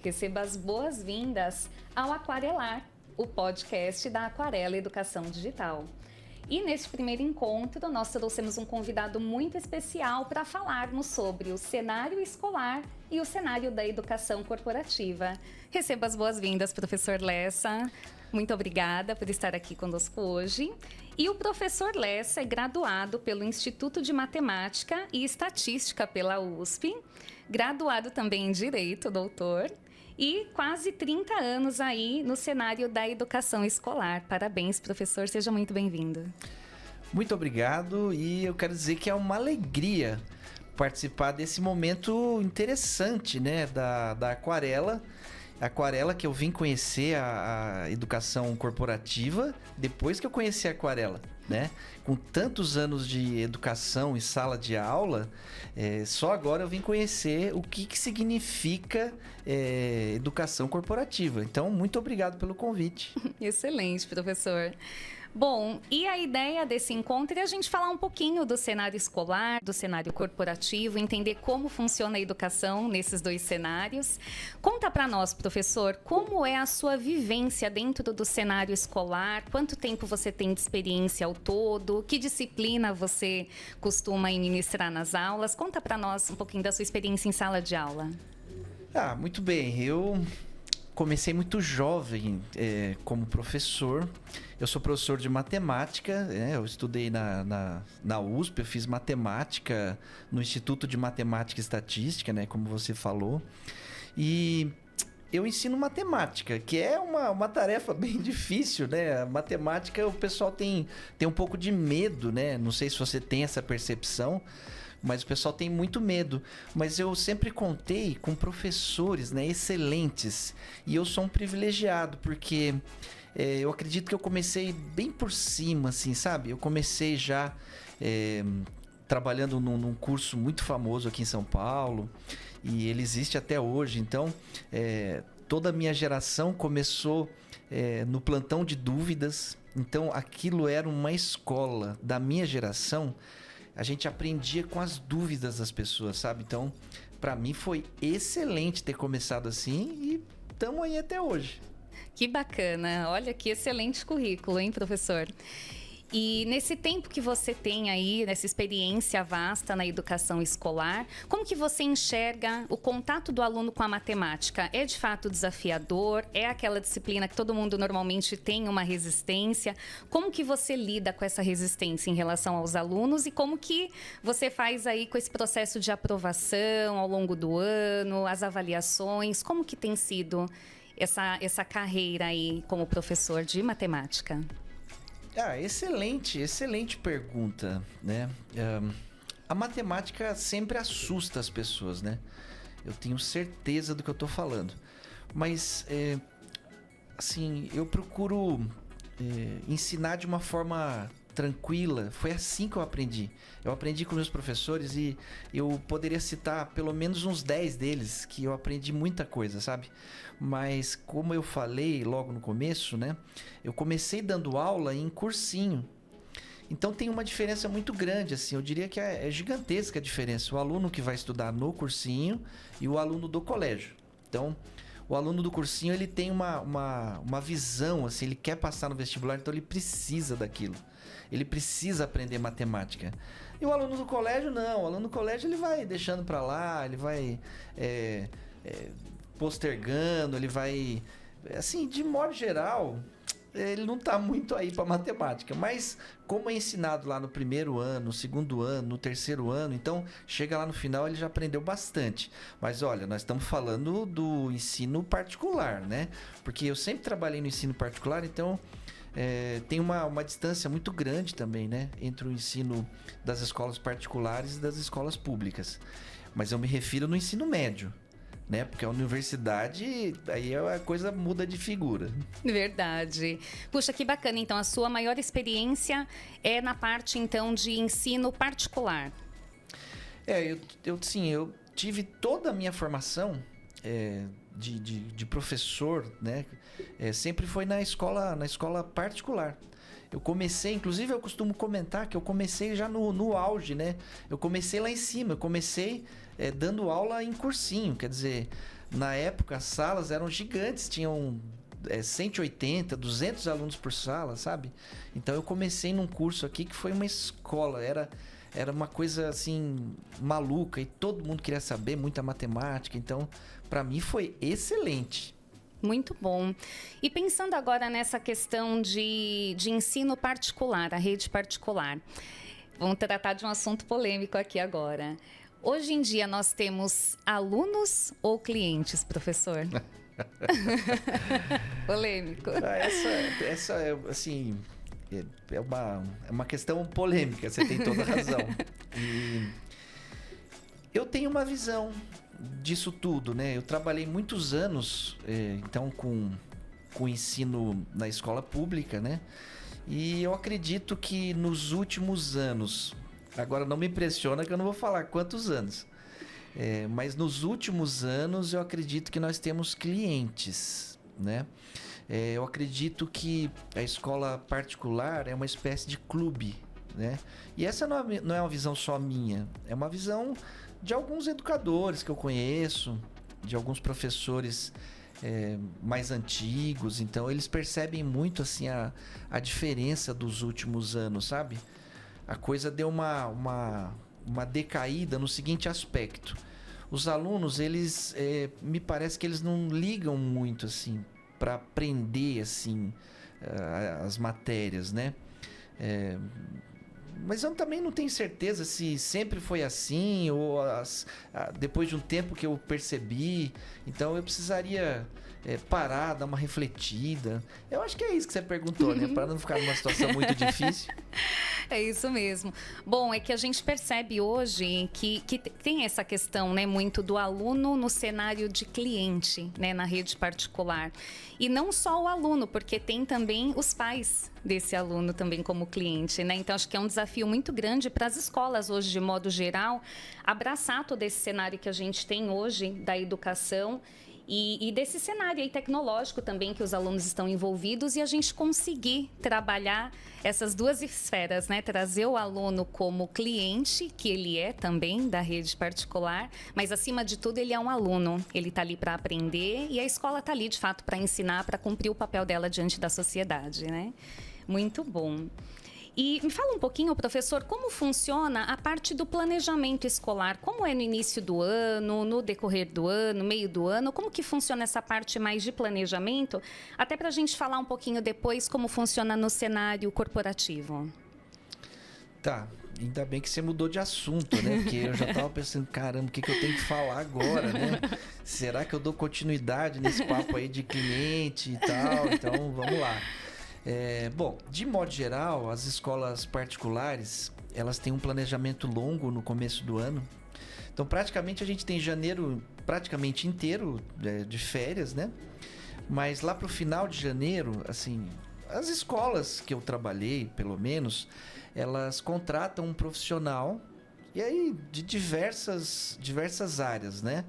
Receba as boas-vindas ao Aquarelar, o podcast da Aquarela Educação Digital. E neste primeiro encontro, nós trouxemos um convidado muito especial para falarmos sobre o cenário escolar e o cenário da educação corporativa. Receba as boas-vindas, professor Lessa. Muito obrigada por estar aqui conosco hoje. E o professor Lessa é graduado pelo Instituto de Matemática e Estatística pela USP, graduado também em Direito, doutor, e quase 30 anos aí no cenário da educação escolar. Parabéns, professor, seja muito bem-vindo. Muito obrigado, e eu quero dizer que é uma alegria participar desse momento interessante, né, da Aquarela. Aquarela, que eu vim conhecer a educação corporativa depois que eu conheci a Aquarela, né? Com tantos anos de educação e sala de aula, só agora eu vim conhecer o que significa educação corporativa. Então, muito obrigado pelo convite. Excelente, professor. Bom, e a ideia desse encontro é a gente falar um pouquinho do cenário escolar, do cenário corporativo, entender como funciona a educação nesses dois cenários. Conta para nós, professor, como é a sua vivência dentro do cenário escolar? Quanto tempo você tem de experiência ao todo? Que disciplina você costuma ministrar nas aulas? Conta para nós um pouquinho da sua experiência em sala de aula. Muito bem. Eu comecei muito jovem como professor. Eu sou professor de matemática, eu estudei na USP, eu fiz matemática no Instituto de Matemática e Estatística, né, como você falou. E eu ensino matemática, que é uma tarefa bem difícil, né? A matemática, o pessoal tem um pouco de medo, né? Não sei se você tem essa percepção, mas o pessoal tem muito medo. Mas eu sempre contei com professores, né, excelentes. E eu sou um privilegiado, porque eu acredito que eu comecei bem por cima, assim, sabe? Eu comecei já trabalhando num curso muito famoso aqui em São Paulo. E ele existe até hoje. Então, toda a minha geração começou no plantão de dúvidas. Então, aquilo era uma escola da minha geração. A gente aprendia com as dúvidas das pessoas, sabe? Então, para mim foi excelente ter começado assim e estamos aí até hoje. Que bacana! Olha que excelente currículo, hein, professor? E nesse tempo que você tem aí, nessa experiência vasta na educação escolar, como que você enxerga o contato do aluno com a matemática? É de fato desafiador? É aquela disciplina que todo mundo normalmente tem uma resistência? Como que você lida com essa resistência em relação aos alunos e como que você faz aí com esse processo de aprovação ao longo do ano, as avaliações? Como que tem sido essa carreira aí como professor de matemática? Excelente pergunta, né? A matemática sempre assusta as pessoas, né? Eu tenho certeza do que eu tô falando. Mas, assim, eu procuro ensinar de uma forma tranquila. Foi assim que eu aprendi. Eu aprendi com meus professores e eu poderia citar pelo menos uns 10 deles que eu aprendi muita coisa, sabe? Mas como eu falei logo no começo, né? Eu comecei dando aula em cursinho. Então tem uma diferença muito grande, assim. Eu diria que é gigantesca a diferença. O aluno que vai estudar no cursinho e o aluno do colégio. Então, o aluno do cursinho, ele tem uma visão, assim, ele quer passar no vestibular, então ele precisa daquilo. Ele precisa aprender matemática. E o aluno do colégio, não. O aluno do colégio, ele vai deixando pra lá, ele vai postergando, ele vai... Assim, de modo geral, ele não tá muito aí pra matemática. Mas, como é ensinado lá no primeiro ano, no segundo ano, no terceiro ano, então, chega lá no final, ele já aprendeu bastante. Mas, olha, nós estamos falando do ensino particular, né? Porque eu sempre trabalhei no ensino particular, então... tem uma distância muito grande também, né, entre o ensino das escolas particulares e das escolas públicas. Mas eu me refiro no ensino médio, né? Porque a universidade, aí a coisa muda de figura. Verdade. Puxa, que bacana. Então, a sua maior experiência é na parte, então, de ensino particular. Eu tive toda a minha formação de professor, né? Sempre foi na escola particular. Eu comecei, inclusive eu costumo comentar que eu comecei já no auge, né? Eu comecei lá em cima, eu comecei dando aula em cursinho, quer dizer, Na época, as salas eram gigantes, tinham 180, 200 alunos por sala, sabe? Então eu comecei num curso aqui que foi uma escola, era uma coisa assim maluca e todo mundo queria saber, muita matemática, então para mim foi excelente. Muito bom. E pensando agora nessa questão de ensino particular, a rede particular, vamos tratar de um assunto polêmico aqui agora. Hoje em dia nós temos alunos ou clientes, professor? Polêmico. Essa é, assim, é uma questão polêmica, você tem toda a razão. E eu tenho uma visão disso tudo, né? Eu trabalhei muitos anos, então, com ensino na escola pública, né? E eu acredito que nos últimos anos, agora não me impressiona que eu não vou falar quantos anos, mas nos últimos anos eu acredito que nós temos clientes, né? Eu acredito que a escola particular é uma espécie de clube, né? E essa não é uma visão só minha, é uma visão de alguns educadores que eu conheço, de alguns professores mais antigos. Então eles percebem muito assim a diferença dos últimos anos, sabe? A coisa deu uma decaída no seguinte aspecto: os alunos, eles me parece que eles não ligam muito assim para aprender assim as matérias, né? Mas eu também não tenho certeza se sempre foi assim ou depois de um tempo que eu percebi. Então eu precisaria parar, dar uma refletida. Eu acho que é isso que você perguntou, né? Para não ficar numa situação muito difícil. É isso mesmo. Bom, é que a gente percebe hoje que tem essa questão, né, muito do aluno no cenário de cliente, né, na rede particular. E não só o aluno, porque tem também os pais desse aluno também como cliente, né? Então, acho que é um desafio muito grande para as escolas hoje, de modo geral, abraçar todo esse cenário que a gente tem hoje da educação e desse cenário aí tecnológico também que os alunos estão envolvidos, e a gente conseguir trabalhar essas duas esferas, né? Trazer o aluno como cliente, que ele é também da rede particular, mas acima de tudo ele é um aluno, ele está ali para aprender e a escola está ali de fato para ensinar, para cumprir o papel dela diante da sociedade, né? Muito bom. E me fala um pouquinho, professor, como funciona a parte do planejamento escolar? Como é no início do ano, no decorrer do ano, meio do ano? Como que funciona essa parte mais de planejamento? Até para a gente falar um pouquinho depois como funciona no cenário corporativo. Tá, ainda bem que você mudou de assunto, né? Porque eu já estava pensando, caramba, o que eu tenho que falar agora, né? Será que eu dou continuidade nesse papo aí de cliente e tal? Então, vamos lá. Bom, de modo geral, as escolas particulares, elas têm um planejamento longo no começo do ano. Então, praticamente, a gente tem janeiro praticamente inteiro de férias, né? Mas lá para o final de janeiro, assim, as escolas que eu trabalhei, pelo menos, elas contratam um profissional, e aí de diversas áreas, né?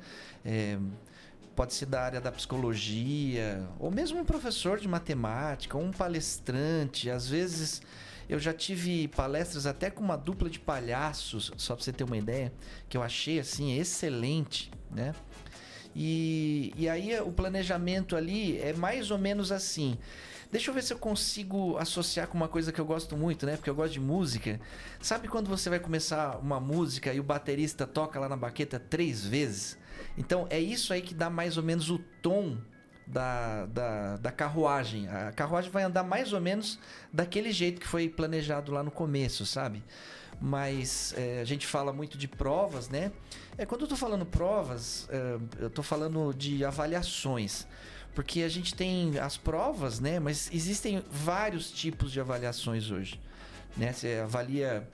Pode ser da área da psicologia, ou mesmo um professor de matemática, ou um palestrante. Às vezes eu já tive palestras até com uma dupla de palhaços, só para você ter uma ideia, que eu achei assim excelente, né? E aí o planejamento ali é mais ou menos assim. Deixa eu ver se eu consigo associar com uma coisa que eu gosto muito, né? Porque eu gosto de música. Sabe quando você vai começar uma música e o baterista toca lá na baqueta 3 vezes? Então é isso aí que dá mais ou menos o tom da carruagem. A carruagem vai andar mais ou menos daquele jeito que foi planejado lá no começo, sabe? Mas a gente fala muito de provas, né? Quando eu tô falando provas, eu tô falando de avaliações. Porque a gente tem as provas, né? Mas existem vários tipos de avaliações hoje, né? Você avalia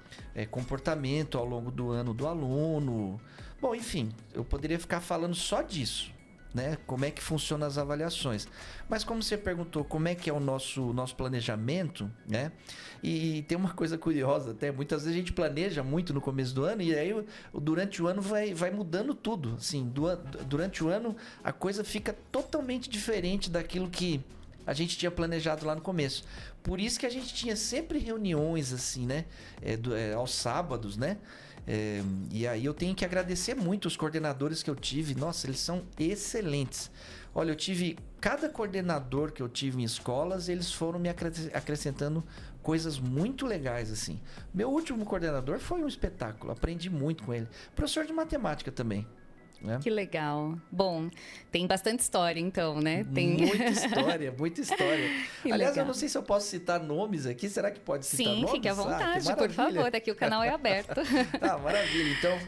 comportamento ao longo do ano do aluno. Bom, enfim, eu poderia ficar falando só disso, né? Como é que funcionam as avaliações. Mas como você perguntou como é que é o nosso planejamento, né? E tem uma coisa curiosa até, muitas vezes a gente planeja muito no começo do ano e aí durante o ano vai mudando tudo. Assim, durante o ano a coisa fica totalmente diferente daquilo que a gente tinha planejado lá no começo. Por isso que a gente tinha sempre reuniões assim, né? Aos sábados, né? E aí eu tenho que agradecer muito os coordenadores que eu tive. Nossa, eles são excelentes. Olha, cada coordenador que eu tive em escolas, eles foram me acrescentando coisas muito legais, assim. Meu último coordenador foi um espetáculo, aprendi muito com ele. Professor de matemática também. Né? Que legal. Bom, tem bastante história então, né? Muita história, muita história. Aliás, legal. eu não sei se eu posso citar nomes aqui. Será que pode citar nomes? Sim, fique à vontade, por favor. Aqui o canal é aberto. Maravilha. Então,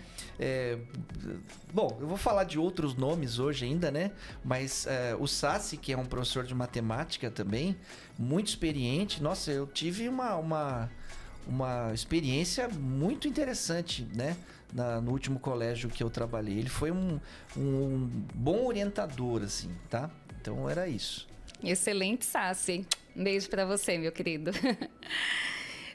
bom, eu vou falar de outros nomes hoje ainda, né? Mas o Sassi, que é um professor de matemática também, muito experiente. Nossa, eu tive uma experiência muito interessante, né? No último colégio que eu trabalhei. Ele foi um bom orientador, assim, tá? Então era isso. Excelente, Sassi. Um beijo para você, meu querido.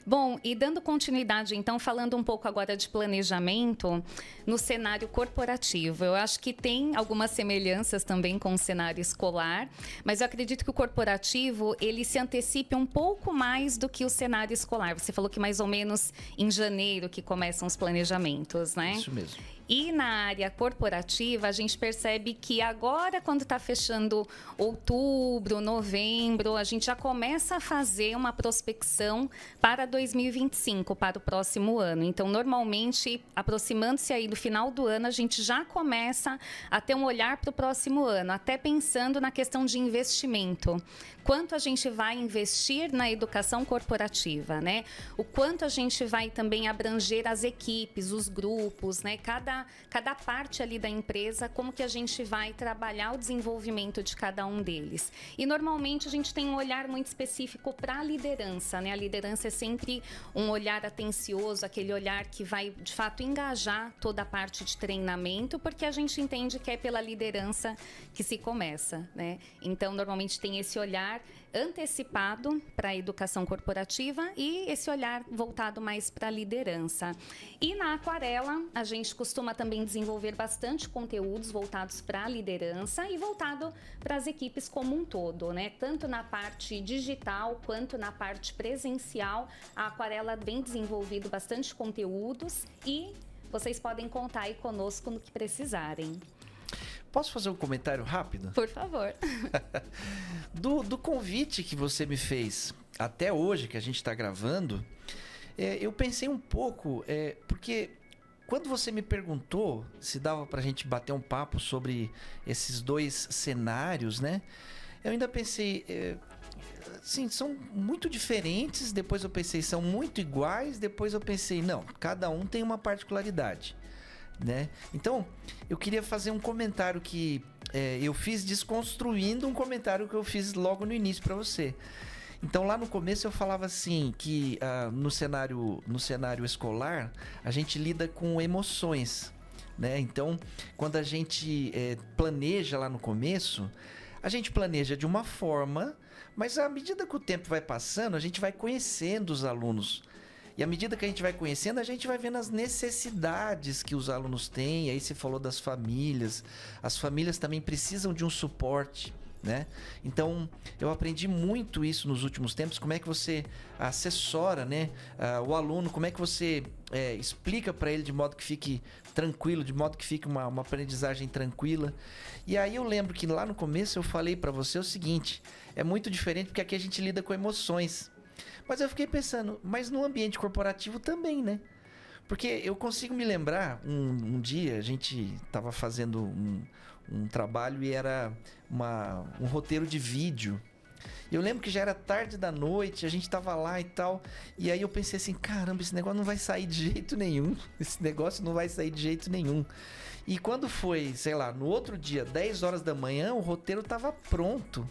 Bom, e dando continuidade, então, falando um pouco agora de planejamento no cenário corporativo. Eu acho que tem algumas semelhanças também com o cenário escolar, mas eu acredito que o corporativo, ele se antecipe um pouco mais do que o cenário escolar. Você falou que mais ou menos em janeiro que começam os planejamentos, né? Isso mesmo. E na área corporativa, a gente percebe que agora, quando está fechando outubro, novembro, a gente já começa a fazer uma prospecção para 2025, para o próximo ano. Então, normalmente, aproximando-se aí do final do ano, a gente já começa a ter um olhar para o próximo ano, até pensando na questão de investimento. Quanto a gente vai investir na educação corporativa, né? O quanto a gente vai também abranger as equipes, os grupos, né? Cada parte ali da empresa, como que a gente vai trabalhar o desenvolvimento de cada um deles. E normalmente a gente tem um olhar muito específico para a liderança, né? A liderança é sempre um olhar atencioso, aquele olhar que vai de fato engajar toda a parte de treinamento, porque a gente entende que é pela liderança que se começa, né? Então normalmente tem esse olhar antecipado para a educação corporativa e esse olhar voltado mais para a liderança. E na Aquarela, a gente costuma também desenvolver bastante conteúdos voltados para a liderança e voltado para as equipes como um todo, né? Tanto na parte digital quanto na parte presencial, a Aquarela vem desenvolvido bastante conteúdos e vocês podem contar aí conosco no que precisarem. Posso fazer um comentário rápido? Por favor. Do convite que você me fez até hoje, que a gente está gravando, eu pensei um pouco, porque quando você me perguntou se dava para a gente bater um papo sobre esses dois cenários, né? Eu ainda pensei, sim, são muito diferentes. Depois eu pensei, são muito iguais. Depois eu pensei, não, cada um tem uma particularidade. Né? Então, eu queria fazer um comentário que eu fiz desconstruindo um comentário que eu fiz logo no início para você. Então, lá no começo eu falava assim, que no cenário escolar, a gente lida com emoções, né? Então, quando a gente planeja lá no começo, a gente planeja de uma forma, mas à medida que o tempo vai passando, a gente vai conhecendo os alunos. E à medida que a gente vai conhecendo, a gente vai vendo as necessidades que os alunos têm. Aí você falou das famílias. As famílias também precisam de um suporte, né? Então, eu aprendi muito isso nos últimos tempos. Como é que você assessora, né, o aluno? Como é que você explica para ele de modo que fique tranquilo, de modo que fique uma aprendizagem tranquila? E aí eu lembro que lá no começo eu falei para você o seguinte: é muito diferente porque aqui a gente lida com emoções. Mas eu fiquei pensando, mas no ambiente corporativo também, né? Porque eu consigo me lembrar, um dia a gente estava fazendo um trabalho e era um roteiro de vídeo. E eu lembro que já era tarde da noite, a gente estava lá e tal. E aí eu pensei assim, caramba, esse negócio não vai sair de jeito nenhum. Esse negócio não vai sair de jeito nenhum. E quando foi, sei lá, no outro dia, 10 horas da manhã, o roteiro estava pronto.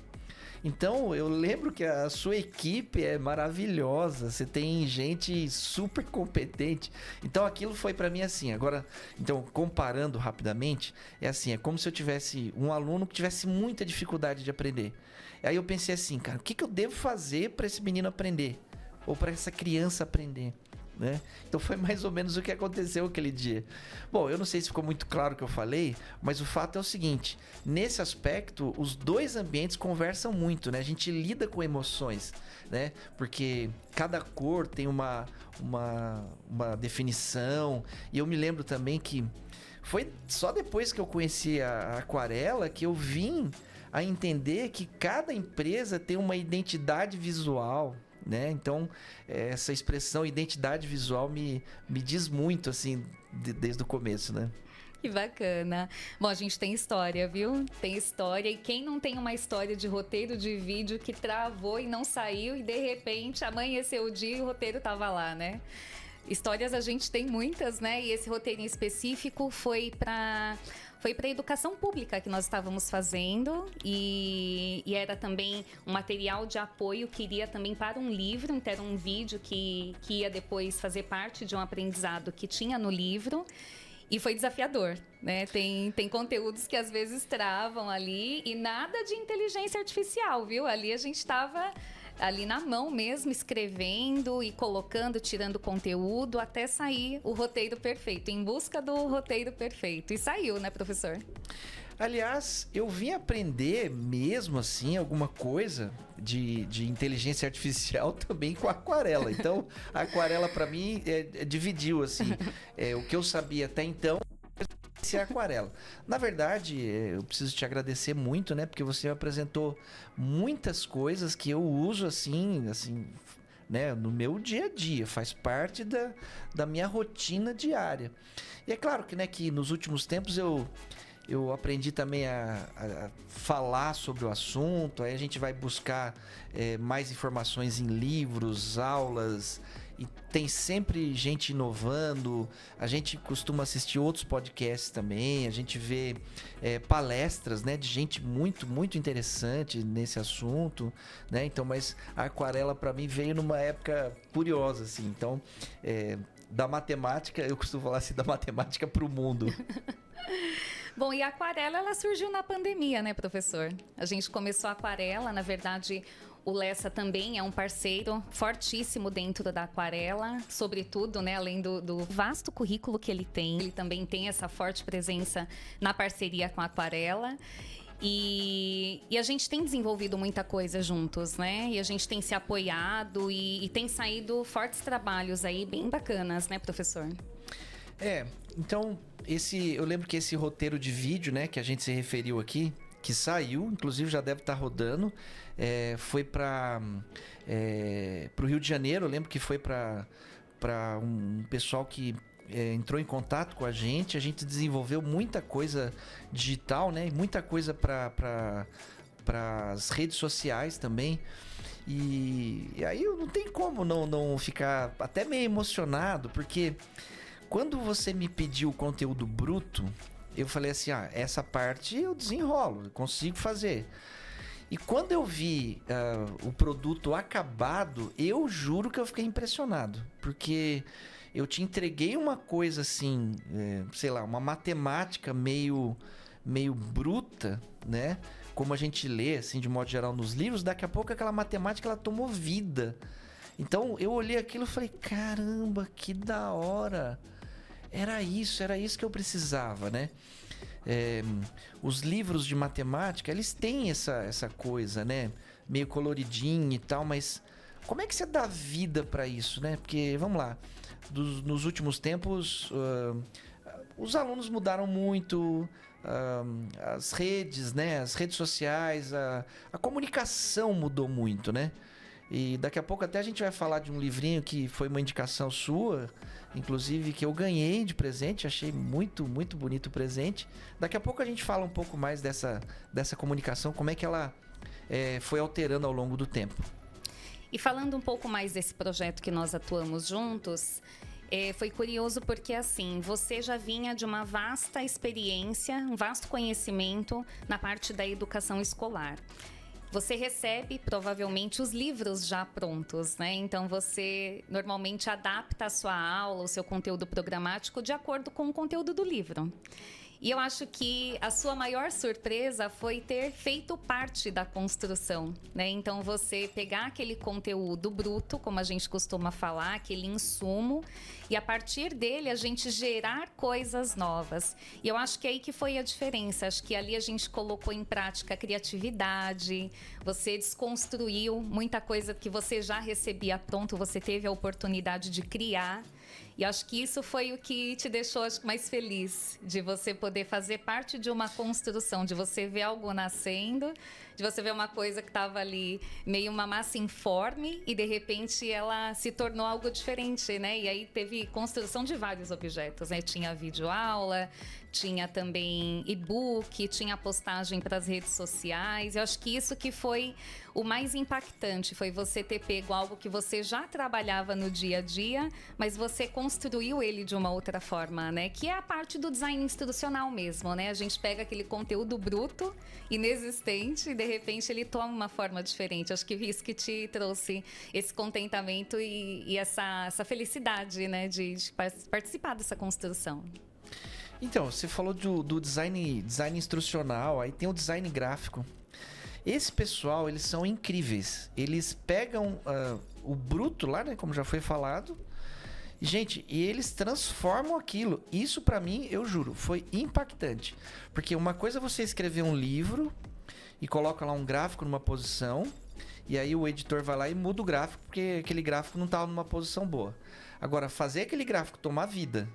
Então, eu lembro que a sua equipe é maravilhosa, você tem gente super competente. Então, aquilo foi para mim assim. Agora, então, comparando rapidamente, é assim, é como se eu tivesse um aluno que tivesse muita dificuldade de aprender. Aí eu pensei assim, cara, o que eu devo fazer para esse menino aprender? Ou para essa criança aprender? né? Então foi mais ou menos o que aconteceu aquele dia. Bom, eu não sei se ficou muito claro o que eu falei, mas o fato é o seguinte: nesse aspecto, os dois ambientes conversam muito, né? A gente lida com emoções, né? Porque cada cor tem uma definição. E eu me lembro também que foi só depois que eu conheci a aquarela que eu vim a entender que cada empresa tem uma identidade visual, né? Então, essa expressão identidade visual me diz muito, assim, desde o começo, né? Que bacana. Bom, a gente tem história, viu? Tem história. E quem não tem uma história de roteiro de vídeo que travou e não saiu e de repente amanheceu o dia e o roteiro tava lá, né? Histórias a gente tem muitas, né? E esse roteiro em específico foi para a educação pública que nós estávamos fazendo e era também um material de apoio que iria também para um livro, então era um vídeo que ia depois fazer parte de um aprendizado que tinha no livro. E foi desafiador, né? Tem conteúdos que às vezes travam ali e nada de inteligência artificial, viu? Ali a gente estava ali na mão mesmo, escrevendo e colocando, tirando conteúdo até sair o roteiro perfeito, em busca do roteiro perfeito. E saiu, né, professor? Aliás, eu vim aprender mesmo assim alguma coisa de inteligência artificial também com a aquarela. Então, a aquarela para mim dividiu assim, o que eu sabia até então é a aquarela. Na verdade, eu preciso te agradecer muito, né, porque você me apresentou muitas coisas que eu uso assim, né, no meu dia a dia, faz parte da minha rotina diária. E é claro que, né, que nos últimos tempos eu aprendi também a falar sobre o assunto, aí a gente vai buscar mais informações em livros, aulas, e tem sempre gente inovando, a gente costuma assistir outros podcasts também, a gente vê palestras, né, de gente muito, muito interessante nesse assunto, né, então, mas a aquarela para mim veio numa época curiosa, assim, então, da matemática, eu costumo falar assim, da matemática para o mundo. Bom, e a aquarela, ela surgiu na pandemia, né, professor? A gente começou a aquarela, na verdade, o Lessa também é um parceiro fortíssimo dentro da aquarela, sobretudo, né, além do vasto currículo que ele também tem essa forte presença na parceria com a aquarela. E a gente tem desenvolvido muita coisa juntos, né? E a gente tem se apoiado e tem saído fortes trabalhos aí, bem bacanas, né, professor? Então, eu lembro que esse roteiro de vídeo, né, que a gente se referiu aqui, que saiu, inclusive já deve estar rodando, foi para o Rio de Janeiro. Eu lembro que foi para um pessoal que entrou em contato com a gente desenvolveu muita coisa digital, né, muita coisa para as redes sociais também. E aí não tem como não ficar até meio emocionado, porque quando você me pediu o conteúdo bruto, eu falei assim, essa parte eu desenrolo, eu consigo fazer. E quando eu vi o produto acabado, eu juro que eu fiquei impressionado. Porque eu te entreguei uma coisa assim, sei lá, uma matemática meio bruta, né? Como a gente lê, assim, de modo geral nos livros, daqui a pouco aquela matemática ela tomou vida. Então eu olhei aquilo e falei, caramba, que da hora! Era isso que eu precisava, né? Os livros de matemática, eles têm essa coisa, né? Meio coloridinho e tal, mas como é que você dá vida para isso, né? Porque, vamos lá, nos últimos tempos, os alunos mudaram muito, as redes, né? As redes sociais, a comunicação mudou muito, né? E daqui a pouco até a gente vai falar de um livrinho que foi uma indicação sua, inclusive, que eu ganhei de presente, achei muito, muito bonito o presente. Daqui a pouco a gente fala um pouco mais dessa comunicação, como é que ela foi alterando ao longo do tempo. E falando um pouco mais desse projeto que nós atuamos juntos, foi curioso porque, assim, você já vinha de uma vasta experiência, um vasto conhecimento na parte da educação escolar. Você recebe, provavelmente, os livros já prontos, né? Então, você normalmente adapta a sua aula, o seu conteúdo programático de acordo com o conteúdo do livro. E eu acho que a sua maior surpresa foi ter feito parte da construção, né? Então, você pegar aquele conteúdo bruto, como a gente costuma falar, aquele insumo, e a partir dele a gente gerar coisas novas. E eu acho que é aí que foi a diferença. Acho que ali a gente colocou em prática a criatividade, você desconstruiu muita coisa que você já recebia pronto, você teve a oportunidade de criar. E acho que isso foi o que te deixou mais feliz, de você poder fazer parte de uma construção, de você ver algo nascendo, de você ver uma coisa que estava ali meio uma massa informe e de repente ela se tornou algo diferente, né? E aí teve construção de vários objetos, né? Tinha videoaula, tinha também e-book, tinha postagem para as redes sociais. Eu acho que isso que foi o mais impactante, foi você ter pego algo que você já trabalhava no dia a dia, mas você construiu ele de uma outra forma, né? Que é a parte do design institucional mesmo, né? A gente pega aquele conteúdo bruto, inexistente, e de repente ele toma uma forma diferente. Acho que isso que te trouxe esse contentamento e essa felicidade, né? De participar dessa construção. Então, você falou do design instrucional, aí tem o design gráfico. Esse pessoal, eles são incríveis. Eles pegam o bruto lá, né, como já foi falado, gente, e eles transformam aquilo. Isso pra mim, eu juro, foi impactante. Porque uma coisa é você escrever um livro e coloca lá um gráfico numa posição, e aí o editor vai lá e muda o gráfico, porque aquele gráfico não estava numa posição boa. Agora, fazer aquele gráfico tomar vida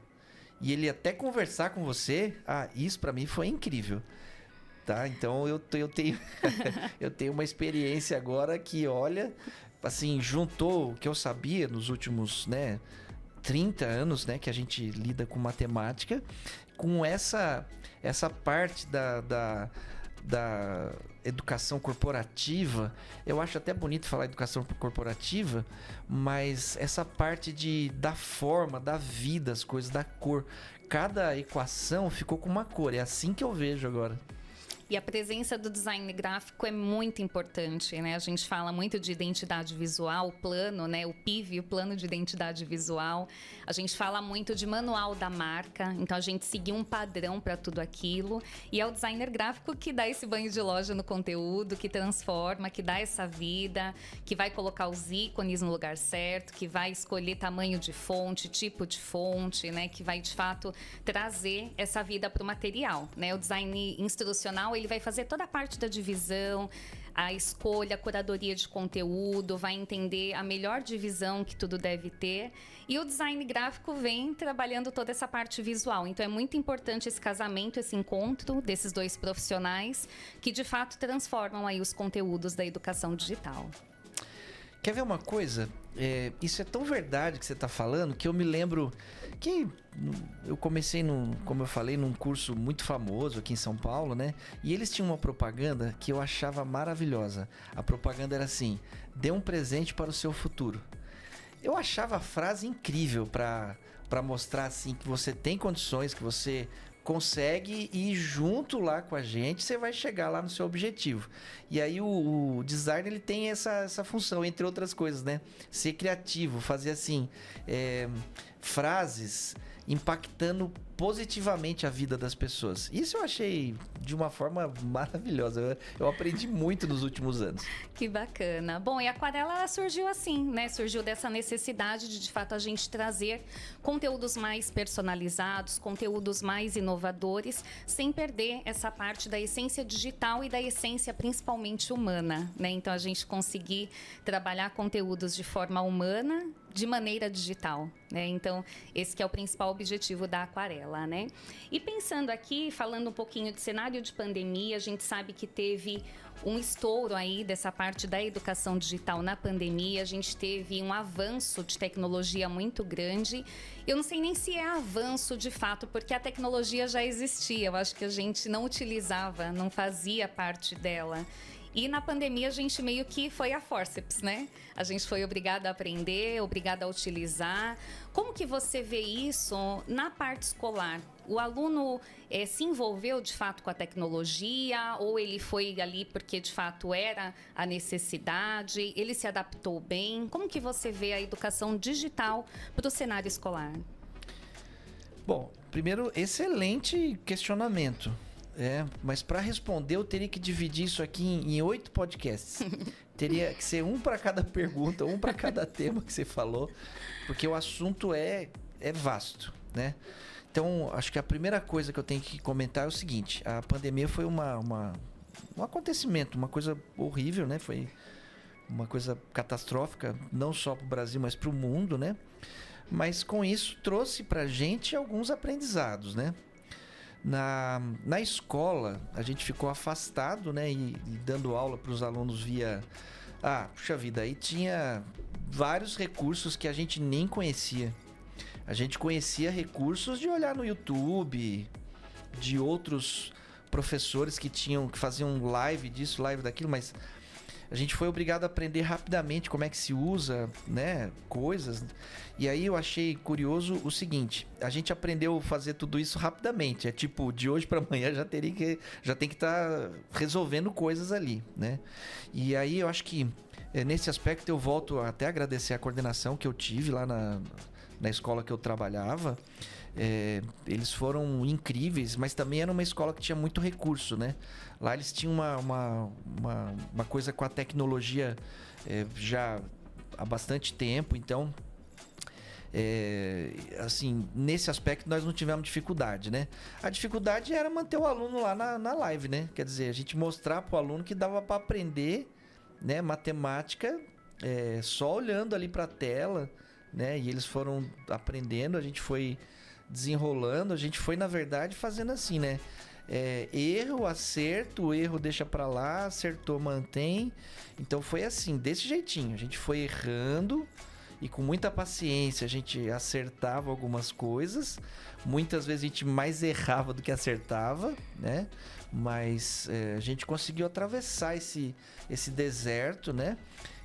e ele até conversar com você, isso pra mim foi incrível. Tá? Então eu tenho eu tenho uma experiência agora que, olha, assim, juntou o que eu sabia nos últimos, né, 30 anos, né, que a gente lida com matemática, com essa parte da educação corporativa. Eu acho até bonito falar educação corporativa, mas essa parte da forma, da vida, as coisas, da cor. Cada equação ficou com uma cor, é assim que eu vejo agora. E a presença do design gráfico é muito importante, né? A gente fala muito de identidade visual, o plano, né? O PIV, o plano de identidade visual. A gente fala muito de manual da marca, então a gente seguiu um padrão para tudo aquilo. E é o designer gráfico que dá esse banho de loja no conteúdo, que transforma, que dá essa vida, que vai colocar os ícones no lugar certo, que vai escolher tamanho de fonte, tipo de fonte, né? Que vai, de fato, trazer essa vida para o material, né? O design instrucional, ele vai fazer toda a parte da divisão, a escolha, a curadoria de conteúdo, vai entender a melhor divisão que tudo deve ter. E o design gráfico vem trabalhando toda essa parte visual. Então é muito importante esse casamento, esse encontro desses dois profissionais que de fato transformam aí os conteúdos da educação digital. Quer ver uma coisa? Isso é tão verdade que você está falando que eu me lembro que eu comecei, como eu falei, num curso muito famoso aqui em São Paulo, né? E eles tinham uma propaganda que eu achava maravilhosa. A propaganda era assim: dê um presente para o seu futuro. Eu achava a frase incrível para mostrar assim que você tem condições, que você consegue ir junto lá com a gente, você vai chegar lá no seu objetivo. E aí o design, ele tem essa função, entre outras coisas, né? Ser criativo, fazer assim, frases impactando positivamente a vida das pessoas. Isso eu achei de uma forma maravilhosa. Eu aprendi muito nos últimos anos. Que bacana. Bom, e a Aquarela surgiu assim, né? Surgiu dessa necessidade de fato, a gente trazer conteúdos mais personalizados, conteúdos mais inovadores, sem perder essa parte da essência digital e da essência principalmente humana, né? Então, a gente conseguir trabalhar conteúdos de forma humana, de maneira digital, né? Então, esse que é o principal objetivo da Aquarela, né? E pensando aqui, falando um pouquinho de cenário de pandemia, a gente sabe que teve um estouro aí dessa parte da educação digital na pandemia, a gente teve um avanço de tecnologia muito grande. Eu não sei nem se é avanço de fato, porque a tecnologia já existia, eu acho que a gente não utilizava, não fazia parte dela. E na pandemia a gente meio que foi a forceps, né? A gente foi obrigada a aprender, obrigada a utilizar. Como que você vê isso na parte escolar? O aluno se envolveu de fato com a tecnologia ou ele foi ali porque de fato era a necessidade? Ele se adaptou bem? Como que você vê a educação digital para o cenário escolar? Bom, primeiro, excelente questionamento. Mas para responder eu teria que dividir isso aqui em 8 podcasts. Teria que ser um para cada pergunta, um para cada tema que você falou, porque o assunto é vasto, né? Então, acho que a primeira coisa que eu tenho que comentar é o seguinte: a pandemia foi um acontecimento, uma coisa horrível, né? Foi uma coisa catastrófica, não só para o Brasil, mas para o mundo, né? Mas com isso trouxe para a gente alguns aprendizados, né? Na escola, a gente ficou afastado, né? E dando aula para os alunos via... puxa vida, aí tinha vários recursos que a gente nem conhecia. A gente conhecia recursos de olhar no YouTube, de outros professores que faziam live disso, live daquilo, mas a gente foi obrigado a aprender rapidamente como é que se usa, né, coisas. E aí eu achei curioso o seguinte: a gente aprendeu a fazer tudo isso rapidamente. É tipo, de hoje para amanhã já tem que estar resolvendo coisas ali, né? E aí eu acho que nesse aspecto eu volto até a agradecer a coordenação que eu tive lá na escola que eu trabalhava. Eles foram incríveis, mas também era uma escola que tinha muito recurso, né? Lá eles tinham uma coisa com a tecnologia já há bastante tempo, então assim, nesse aspecto nós não tivemos dificuldade, né? A dificuldade era manter o aluno lá na live, né? Quer dizer, a gente mostrar para o aluno que dava para aprender, né, matemática só olhando ali para a tela, né? E eles foram aprendendo, a gente foi desenrolando, a gente foi, na verdade, fazendo assim, né? Erro, acerto, o erro deixa pra lá, acertou, mantém. Então foi assim, desse jeitinho. A gente foi errando e com muita paciência a gente acertava algumas coisas. Muitas vezes a gente mais errava do que acertava, né? Mas a gente conseguiu atravessar esse deserto, né?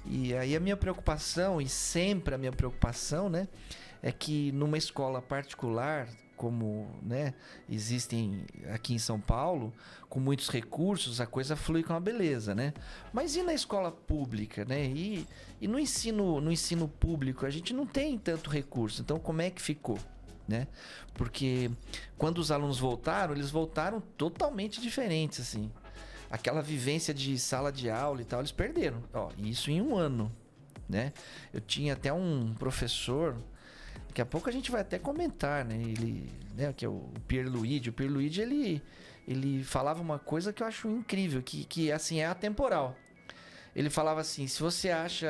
E aí a minha preocupação, e sempre a minha preocupação, né, é que numa escola particular, como, né, existem aqui em São Paulo, com muitos recursos, a coisa flui com uma beleza, né? Mas e na escola pública, né? E no ensino público, a gente não tem tanto recurso. Então, como é que ficou, né? Porque quando os alunos voltaram, eles voltaram totalmente diferentes, assim. Aquela vivência de sala de aula e tal, eles perderam. Isso em um ano, né? Eu tinha até um professor, daqui a pouco a gente vai até comentar, né? Ele, né, que é o Pierluigi. O Pierluigi, ele falava uma coisa que eu acho incrível, que assim, é atemporal. Ele falava assim: se você acha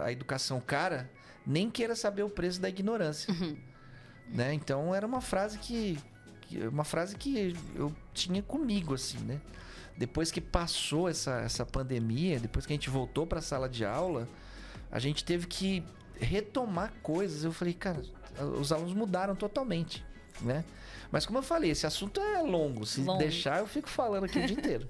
a educação cara, nem queira saber o preço da ignorância. Né? Então era uma frase que eu tinha comigo, assim, né? Depois que passou essa pandemia, depois que a gente voltou para a sala de aula, a gente teve que retomar coisas. Eu falei, cara, os alunos mudaram totalmente, né? Mas como eu falei, esse assunto é longo. Se deixar, eu fico falando aqui o dia inteiro.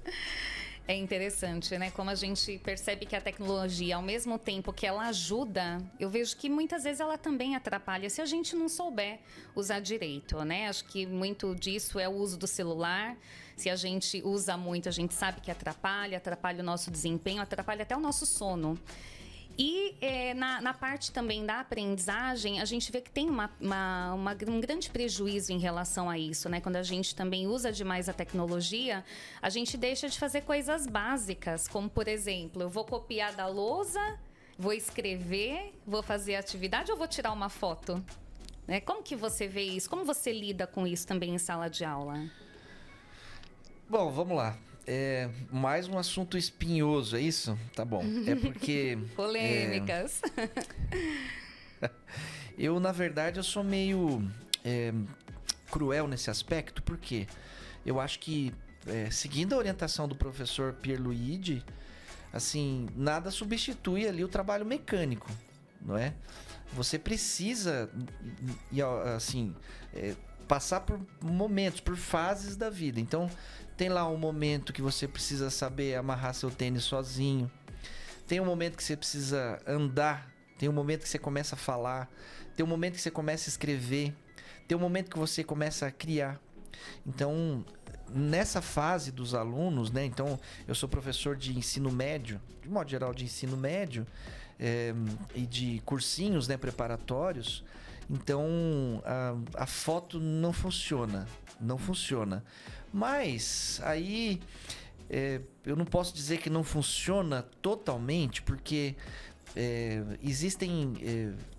É interessante, né? Como a gente percebe que a tecnologia, ao mesmo tempo que ela ajuda, eu vejo que muitas vezes ela também atrapalha se a gente não souber usar direito, né? Acho que muito disso é o uso do celular. Se a gente usa muito, a gente sabe que atrapalha o nosso desempenho, atrapalha até o nosso sono. E na parte também da aprendizagem, a gente vê que tem um grande prejuízo em relação a isso, né? Quando a gente também usa demais a tecnologia, a gente deixa de fazer coisas básicas, como, por exemplo, eu vou copiar da lousa, vou escrever, vou fazer atividade ou vou tirar uma foto? Né? Como que você vê isso? Como você lida com isso também em sala de aula? Bom, vamos lá. Mais um assunto espinhoso, é isso? Tá bom. É porque... Polêmicas. Eu, na verdade, eu sou meio cruel nesse aspecto, porque eu acho que, seguindo a orientação do professor Pierluigi, assim, nada substitui ali o trabalho mecânico, não é? Você precisa, assim, passar por momentos, por fases da vida. Então, tem lá um momento que você precisa saber amarrar seu tênis sozinho. Tem um momento que você precisa andar. Tem um momento que você começa a falar. Tem um momento que você começa a escrever. Tem um momento que você começa a criar. Então, nessa fase dos alunos, né? Então, eu sou professor de ensino médio, de modo geral de ensino médio, e de cursinhos, né, preparatórios. Então, a foto não funciona. Não funciona. Mas, aí, eu não posso dizer que não funciona totalmente, porque existem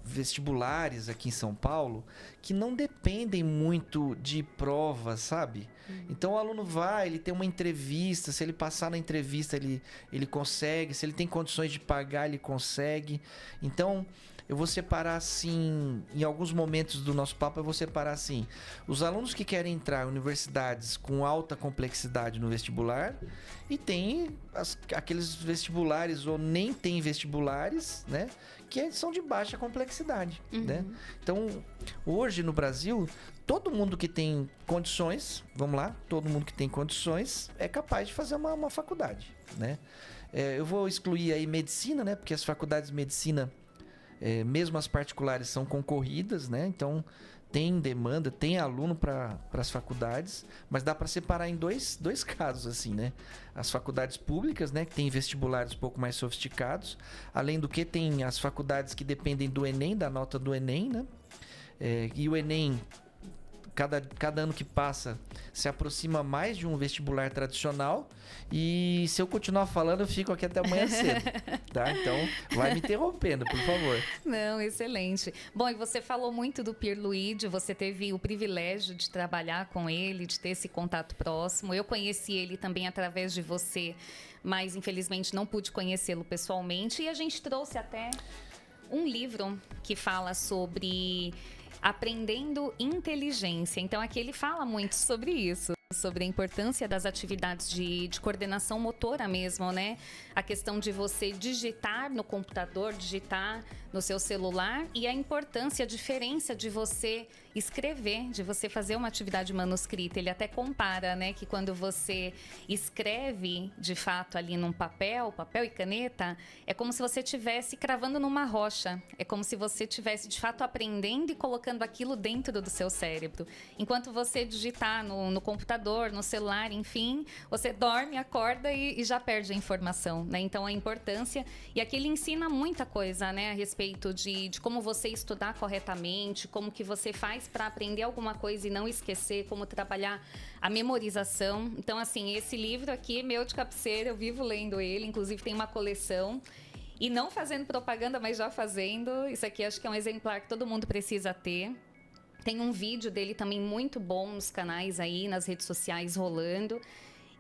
vestibulares aqui em São Paulo que não dependem muito de provas, sabe? Então o aluno vai, ele tem uma entrevista, se ele passar na entrevista ele consegue, se ele tem condições de pagar ele consegue. Então eu vou separar assim, em alguns momentos do nosso papo eu vou separar assim, os alunos que querem entrar em universidades com alta complexidade no vestibular, e tem aqueles vestibulares ou nem tem vestibulares, né, que são de baixa complexidade, né? Então, hoje no Brasil, todo mundo que tem condições, vamos lá, todo mundo que tem condições é capaz de fazer uma faculdade, né? Eu vou excluir aí medicina, né, porque as faculdades de medicina, mesmo as particulares, são concorridas, né? Então tem demanda, tem aluno para as faculdades, mas dá para separar em dois casos, assim, né? As faculdades públicas, né, que tem vestibulares um pouco mais sofisticados, além do que tem as faculdades que dependem do Enem, da nota do Enem, né? E o Enem, cada ano que passa, se aproxima mais de um vestibular tradicional. E se eu continuar falando, eu fico aqui até amanhã cedo, tá? Então, vai me interrompendo, por favor. Não, excelente. Bom, e você falou muito do Pierluigi, você teve o privilégio de trabalhar com ele, de ter esse contato próximo. Eu conheci ele também através de você, mas infelizmente não pude conhecê-lo pessoalmente. E a gente trouxe até um livro que fala sobre aprendendo inteligência. Então, aqui ele fala muito sobre isso, sobre a importância das atividades de coordenação motora mesmo, né? A questão de você digitar no computador, digitar no seu celular, e a importância, a diferença de você escrever, de você fazer uma atividade manuscrita. Ele até compara, né, que quando você escreve, de fato, ali num papel e caneta, é como se você estivesse cravando numa rocha. É como se você estivesse, de fato, aprendendo e colocando aquilo dentro do seu cérebro. Enquanto você digitar no computador, no celular, enfim, você dorme, acorda e já perde a informação, né? Então, a importância... E aqui ele ensina muita coisa, né, a respeito de como você estudar corretamente, como que você faz para aprender alguma coisa e não esquecer, como trabalhar a memorização. Então, assim, esse livro aqui é meu de cabeceira, eu vivo lendo ele, inclusive tem uma coleção. E não fazendo propaganda, mas já fazendo. Isso aqui acho que é um exemplar que todo mundo precisa ter. Tem um vídeo dele também muito bom nos canais aí, nas redes sociais rolando.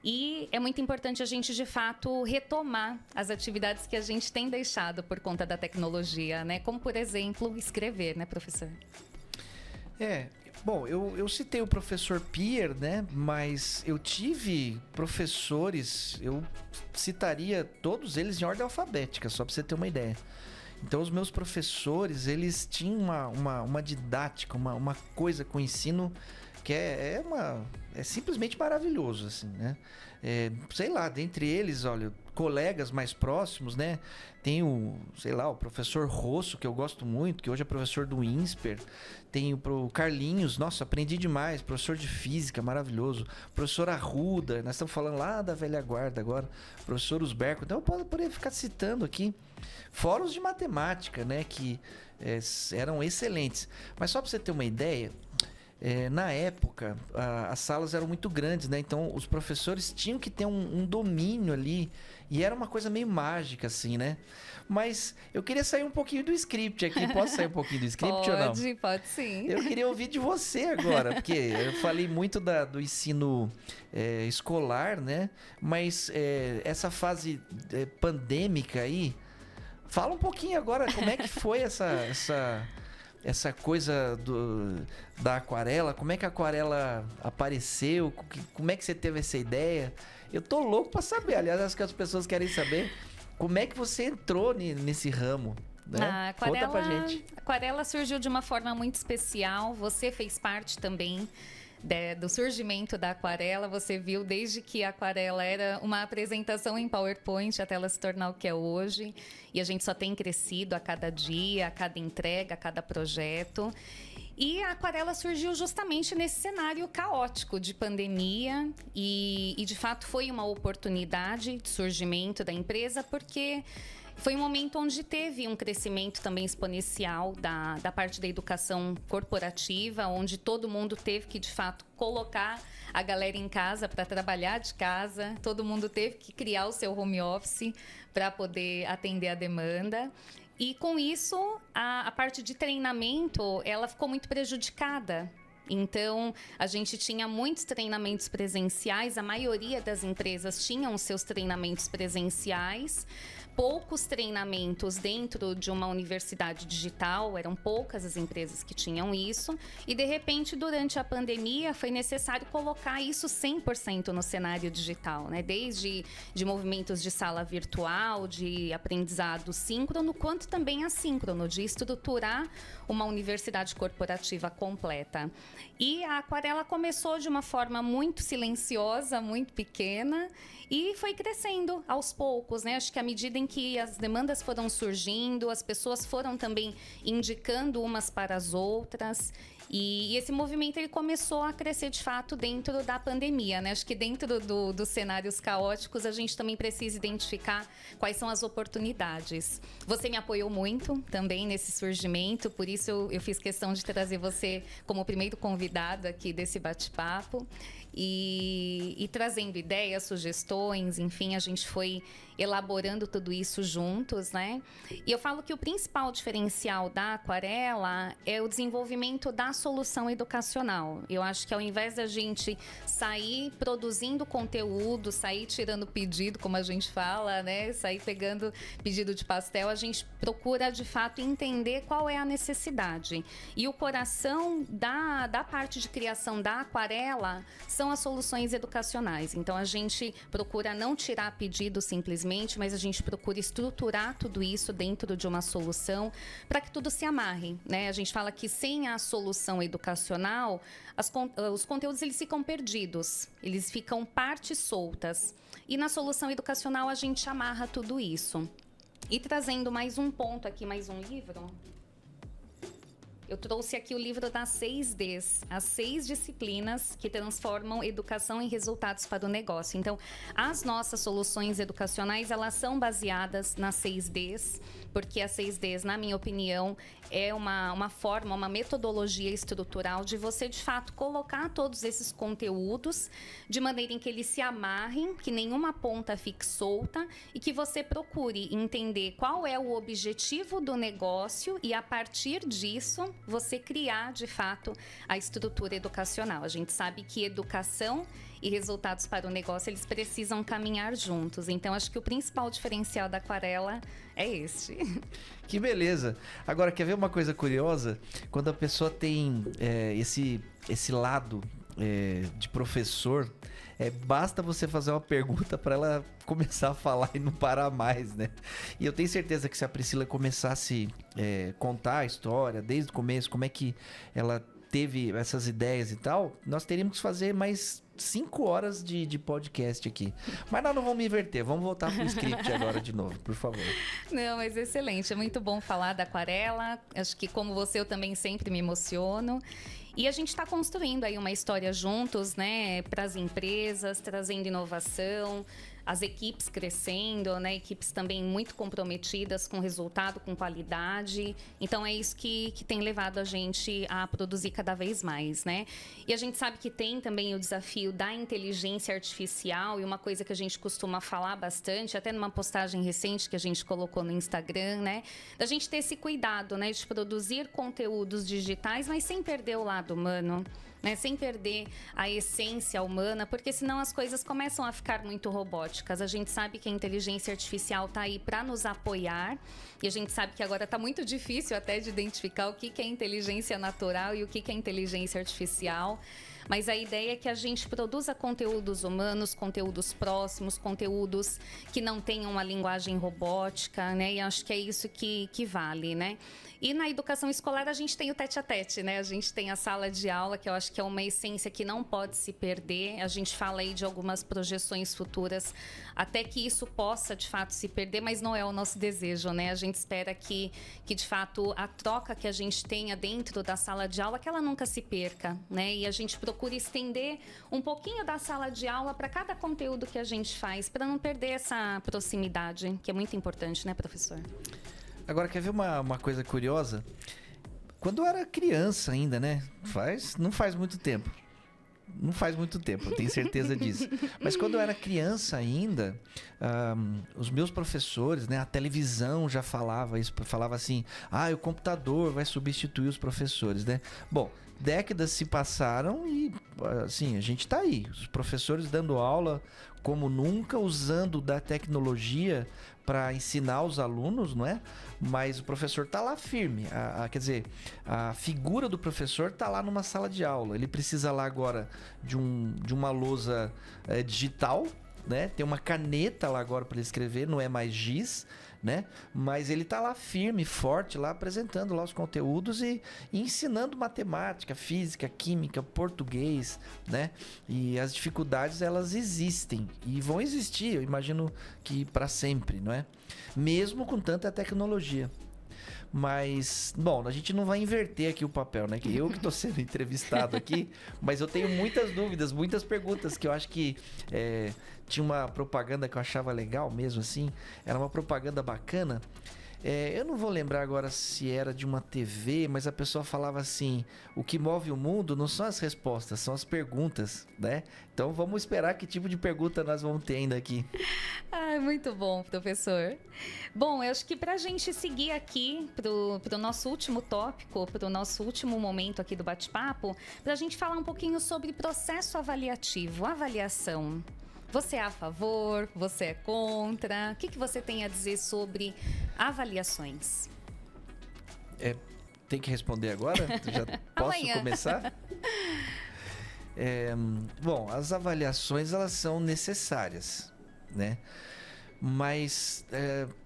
E é muito importante a gente, de fato, retomar as atividades que a gente tem deixado por conta da tecnologia, né? Como, por exemplo, escrever, né, professor? Bom, eu citei o professor Pierre, né? Mas eu tive professores, eu citaria todos eles em ordem alfabética, só para você ter uma ideia. Então, os meus professores, eles tinham uma didática, uma coisa com o ensino que é simplesmente maravilhoso, assim, né? Sei lá, dentre eles, olha, colegas mais próximos, né? Tem o professor Rosso, que eu gosto muito, que hoje é professor do INSPER. Tem o Carlinhos, nossa, aprendi demais, professor de física, maravilhoso. Professor Arruda, nós estamos falando lá da velha guarda agora. Professor Usberco, então eu poderia ficar citando aqui. Fóruns de matemática, né? Que eram excelentes. Mas só para você ter uma ideia... na época, as salas eram muito grandes, né? Então, os professores tinham que ter um domínio ali. E era uma coisa meio mágica, assim, né? Mas eu queria sair um pouquinho do script aqui. Posso sair um pouquinho do script ou não? Pode sim. Eu queria ouvir de você agora, porque eu falei muito do ensino escolar, né? Mas essa fase pandêmica aí... Fala um pouquinho agora, como é que foi essa coisa da aquarela, como é que a aquarela apareceu, como é que você teve essa ideia? Eu tô louco pra saber, aliás, acho que as pessoas querem saber como é que você entrou nesse ramo, né? Conta pra gente. A aquarela surgiu de uma forma muito especial, você fez parte também do surgimento da aquarela. Você viu desde que a aquarela era uma apresentação em PowerPoint até ela se tornar o que é hoje, e a gente só tem crescido a cada dia, a cada entrega, a cada projeto. E a aquarela surgiu justamente nesse cenário caótico de pandemia e de fato foi uma oportunidade de surgimento da empresa, porque Foi um momento onde teve um crescimento também exponencial da parte da educação corporativa, onde todo mundo teve que, de fato, colocar a galera em casa para trabalhar de casa, todo mundo teve que criar o seu home office para poder atender a demanda. E com isso, a parte de treinamento, ela ficou muito prejudicada. Então, a gente tinha muitos treinamentos presenciais, a maioria das empresas tinham os seus treinamentos presenciais, poucos treinamentos dentro de uma universidade digital, eram poucas as empresas que tinham isso, e de repente, durante a pandemia, foi necessário colocar isso 100% no cenário digital, né? Desde de movimentos de sala virtual, de aprendizado síncrono, quanto também assíncrono, de estruturar uma universidade corporativa completa. E a Aquarela começou de uma forma muito silenciosa, muito pequena, e foi crescendo aos poucos, né? Acho que à medida em que as demandas foram surgindo, as pessoas foram também indicando umas para as outras. E esse movimento ele começou a crescer de fato dentro da pandemia, né? Acho que dentro dos cenários caóticos a gente também precisa identificar quais são as oportunidades. Você me apoiou muito também nesse surgimento, por isso eu fiz questão de trazer você como primeiro convidado aqui desse bate-papo. E trazendo ideias, sugestões, enfim, a gente foi elaborando tudo isso juntos, né? E eu falo que o principal diferencial da Aquarela é o desenvolvimento da solução educacional. Eu acho que ao invés da gente sair produzindo conteúdo, sair tirando pedido, como a gente fala, né? Sair pegando pedido de pastel, a gente procura, de fato, entender qual é a necessidade. E o coração da parte de criação da Aquarela são as soluções educacionais. Então, a gente procura não tirar pedido simplesmente, mas a gente procura estruturar tudo isso dentro de uma solução para que tudo se amarre, né? A gente fala que sem a solução educacional, os conteúdos eles ficam perdidos, eles ficam partes soltas. E na solução educacional a gente amarra tudo isso. E trazendo mais um ponto aqui, mais um livro. Eu trouxe aqui o livro das 6 Ds, as 6 disciplinas que transformam educação em resultados para o negócio. Então, as nossas soluções educacionais, elas são baseadas nas 6 Ds, porque as 6 Ds, na minha opinião, é uma forma, uma metodologia estrutural de você, de fato, colocar todos esses conteúdos de maneira em que eles se amarrem, que nenhuma ponta fique solta e que você procure entender qual é o objetivo do negócio e, a partir disso, você criar, de fato, a estrutura educacional. A gente sabe que educação e resultados para o negócio, eles precisam caminhar juntos. Então, acho que o principal diferencial da Aquarela é este. Que beleza. Agora, quer ver uma coisa curiosa? Quando a pessoa tem esse lado de professor, basta você fazer uma pergunta para ela começar a falar e não parar mais, né? E eu tenho certeza que se a Priscila começasse a contar a história desde o começo, como é que ela teve essas ideias e tal, nós teríamos que fazer mais 5 horas de podcast aqui. Mas nós não vamos inverter, vamos voltar pro script agora de novo, por favor. Não, mas excelente, é muito bom falar da Aquarela. Acho que como você, eu também sempre me emociono. E a gente está construindo aí uma história juntos, né, para as empresas, trazendo inovação, as equipes crescendo, né, equipes também muito comprometidas com resultado, com qualidade. Então, é isso que tem levado a gente a produzir cada vez mais, né? E a gente sabe que tem também o desafio da inteligência artificial, e uma coisa que a gente costuma falar bastante, até numa postagem recente que a gente colocou no Instagram, né, da gente ter esse cuidado, né, de produzir conteúdos digitais, mas sem perder o lado humano, né, sem perder a essência humana, porque senão as coisas começam a ficar muito robóticas. A gente sabe que a inteligência artificial está aí para nos apoiar, e a gente sabe que agora está muito difícil até de identificar o que é inteligência natural e o que é inteligência artificial. Mas a ideia é que a gente produza conteúdos humanos, conteúdos próximos, conteúdos que não tenham uma linguagem robótica, né? E acho que é isso que vale, né? E na educação escolar a gente tem o tete-a-tete, né? A gente tem a sala de aula, que eu acho que é uma essência que não pode se perder. A gente fala aí de algumas projeções futuras, até que isso possa, de fato, se perder, mas não é o nosso desejo, né? A gente espera que de fato, a troca que a gente tenha dentro da sala de aula, que ela nunca se perca, né? E a gente procura procura estender um pouquinho da sala de aula para cada conteúdo que a gente faz, para não perder essa proximidade, que é muito importante, né, professor? Agora, quer ver uma coisa curiosa? Quando eu era criança ainda, né? Não faz muito tempo. Não faz muito tempo, eu tenho certeza disso. Mas quando eu era criança ainda, os meus professores, né, a televisão já falava isso, falava assim, o computador vai substituir os professores, né? Bom, décadas se passaram e, assim, a gente tá aí. Os professores dando aula como nunca, usando da tecnologia para ensinar os alunos, não é? Mas o professor tá lá firme. Quer dizer, a figura do professor tá lá numa sala de aula. Ele precisa lá agora de uma lousa digital, né? Tem uma caneta lá agora para ele escrever, não é mais giz, né? Mas ele tá lá firme, forte, lá apresentando lá os conteúdos e ensinando matemática, física, química, português, né? E as dificuldades, elas existem e vão existir, eu imagino que para sempre, não é? Mesmo com tanta tecnologia. Mas, bom, a gente não vai inverter aqui o papel, né? Que eu que estou sendo entrevistado aqui, mas eu tenho muitas dúvidas, muitas perguntas que eu acho que tinha uma propaganda que eu achava legal mesmo, assim. Era uma propaganda bacana. Eu não vou lembrar agora se era de uma TV, mas a pessoa falava assim, o que move o mundo não são as respostas, são as perguntas, né? Então vamos esperar que tipo de pergunta nós vamos ter ainda aqui. Muito bom, professor. Bom, eu acho que para a gente seguir aqui pro nosso último tópico, pro nosso último momento aqui do bate-papo, para a gente falar um pouquinho sobre processo avaliativo, avaliação. Você é a favor? Você é contra? O que você tem a dizer sobre avaliações? Tem que responder agora? Já posso começar? Bom, as avaliações, elas são necessárias, né? Mas,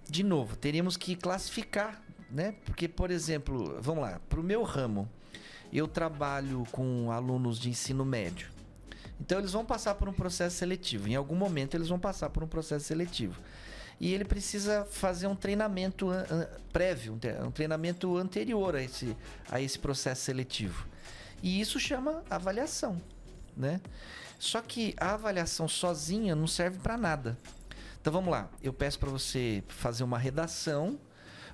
de novo, teríamos que classificar, né? Porque, por exemplo, vamos lá, para o meu ramo, eu trabalho com alunos de ensino médio. Então eles vão passar por um processo seletivo. Em algum momento eles vão passar por um processo seletivo. E ele precisa fazer um treinamento prévio, um treinamento anterior a esse processo seletivo. E isso chama avaliação, né? Só que a avaliação sozinha não serve para nada. Então vamos lá, eu peço para você fazer uma redação,